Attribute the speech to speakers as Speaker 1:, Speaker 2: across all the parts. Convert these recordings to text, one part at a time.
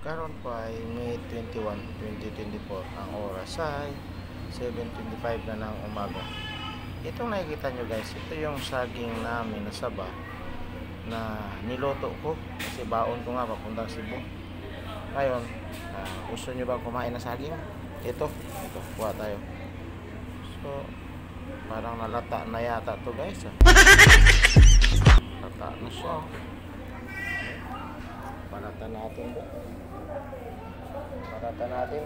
Speaker 1: Karon pa ay May 21, 2024. Ang oras ay 7:25 na ng umaga. Itong nakikita nyo guys, ito yung saging namin na saba na niloto ko kasi baon ko nga papuntang Cebu. Ngayon, gusto nyo ba kumain na saging? Ito, kuha tayo. So, parang nalata na yata to guys. Lata na siya. Panatan natin ba? Panatan natin.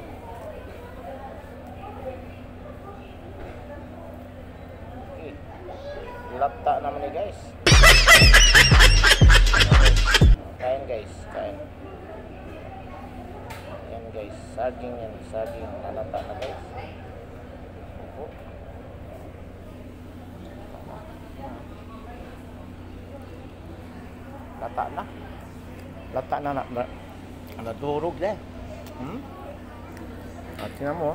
Speaker 1: Okay. Lata naman ni guys. Kain guys, kain. Yan guys, saging yan, saging nalata na guys. Oh. Lata na. Lata na nadurog na. At tingnan mo.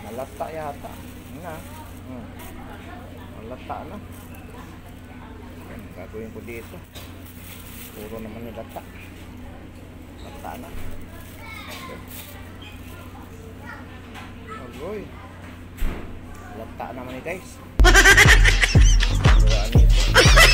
Speaker 1: Nalata yata. Na. Nalata na. Gagawin ko dito. Puro naman nilata. Lata na. Agoy. Lata naman ni guys. Gawa nito.